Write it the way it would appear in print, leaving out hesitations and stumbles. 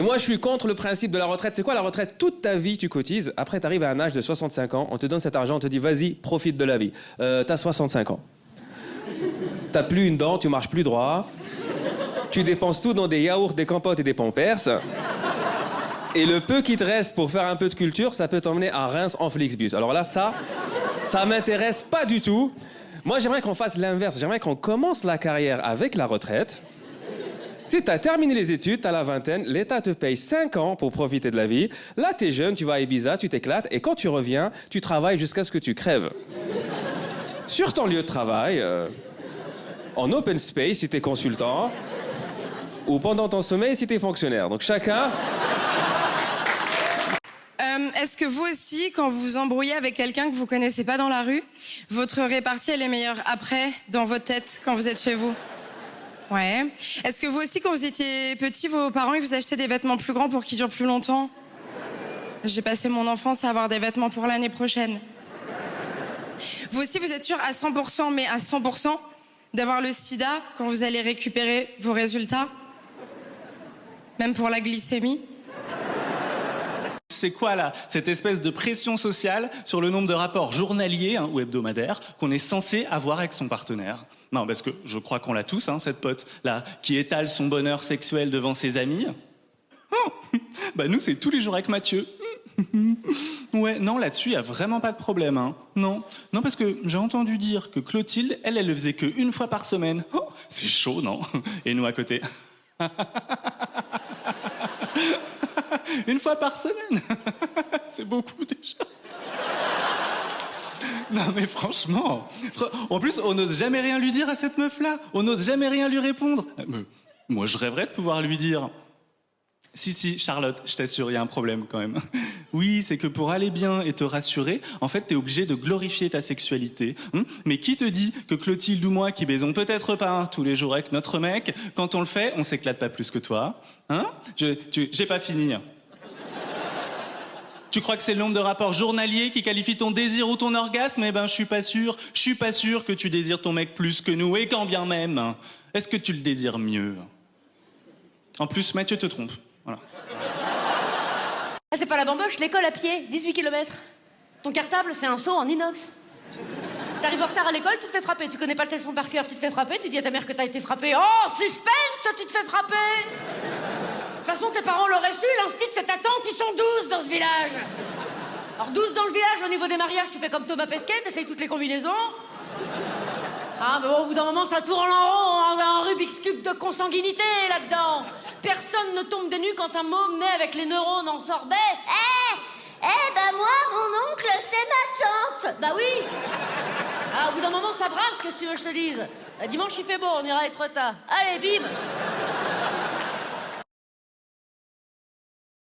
Moi, je suis contre le principe de la retraite. C'est quoi la retraite? Toute ta vie, tu cotises. Après, tu arrives à un âge de 65 ans. On te donne cet argent, on te dit, vas-y, profite de la vie. T'as 65 ans. T'as plus une dent, tu marches plus droit. Tu dépenses tout dans des yaourts, des compotes et des pampers. Et le peu qui te reste pour faire un peu de culture, ça peut t'emmener à Reims en Flixbus. Alors là, ça m'intéresse pas du tout. Moi, j'aimerais qu'on fasse l'inverse. J'aimerais qu'on commence la carrière avec la retraite. Tu sais, t'as terminé les études, t'as la vingtaine, l'État te paye 5 ans pour profiter de la vie. Là, t'es jeune, tu vas à Ibiza, tu t'éclates, et quand tu reviens, tu travailles jusqu'à ce que tu crèves. Sur ton lieu de travail, en open space si t'es consultant, ou pendant ton sommeil si t'es fonctionnaire. Donc chacun... Est-ce que vous aussi, quand vous vous embrouillez avec quelqu'un que vous connaissez pas dans la rue, votre répartie, elle est meilleure après, dans votre tête, quand vous êtes chez vous? Ouais. Est-ce que vous aussi, quand vous étiez petit, vos parents, ils vous achetaient des vêtements plus grands pour qu'ils durent plus longtemps? J'ai passé mon enfance à avoir des vêtements pour l'année prochaine. Vous aussi, vous êtes sûr à 100%, mais à 100%, d'avoir le sida quand vous allez récupérer vos résultats? Même pour la glycémie? C'est quoi là, cette espèce de pression sociale sur le nombre de rapports journaliers ou hebdomadaires qu'on est censé avoir avec son partenaire? Non, parce que je crois qu'on l'a tous, cette pote là, qui étale son bonheur sexuel devant ses amis. Oh, bah nous, c'est tous les jours avec Mathieu. Ouais, non, là-dessus, il n'y a vraiment pas de problème. Non, parce que j'ai entendu dire que Clotilde, elle le faisait qu'une fois par semaine. Oh, c'est chaud, non? Et nous à côté. Une fois par semaine. C'est beaucoup déjà. Non mais franchement. En plus, on n'ose jamais rien lui dire à cette meuf-là. On n'ose jamais rien lui répondre. Moi, je rêverais de pouvoir lui dire... Si, Charlotte, je t'assure, il y a un problème quand même. Oui, c'est que pour aller bien et te rassurer, en fait, t'es obligé de glorifier ta sexualité. Mais qui te dit que Clotilde ou moi, qui baisons peut-être pas tous les jours avec notre mec, quand on le fait, on s'éclate pas plus que toi? J'ai pas fini. Tu crois que c'est le nombre de rapports journaliers qui qualifie ton désir ou ton orgasme? Eh ben, je suis pas sûr. Je suis pas sûr que tu désires ton mec plus que nous, et quand bien même. Est-ce que tu le désires mieux? En plus, Mathieu te trompe. Voilà. Ah, c'est pas la bamboche, l'école à pied, 18 km. Ton cartable, c'est un seau en inox. T'arrives en retard à l'école, tu te fais frapper. Tu connais pas le leçon par cœur, tu te fais frapper. Tu dis à ta mère que t'as été frappé. Oh, suspense, tu te fais frapper. De toute façon, tes parents l'auraient su, l'instit de cette attente, ils sont 12 dans ce village. Alors 12 dans le village, au niveau des mariages, tu fais comme Thomas Pesquet, t'essayes toutes les combinaisons. Mais bon, au bout d'un moment, ça tourne en rond, un Rubik's Cube de consanguinité là-dedans. Personne ne tombe des nues quand un môme naît avec les neurones en sorbet. Moi, mon oncle, c'est ma tante. Bah oui. Au bout d'un moment, ça brasse, qu'est-ce que tu veux que je te dise? Dimanche, il fait beau, on ira être tard. Allez, bim.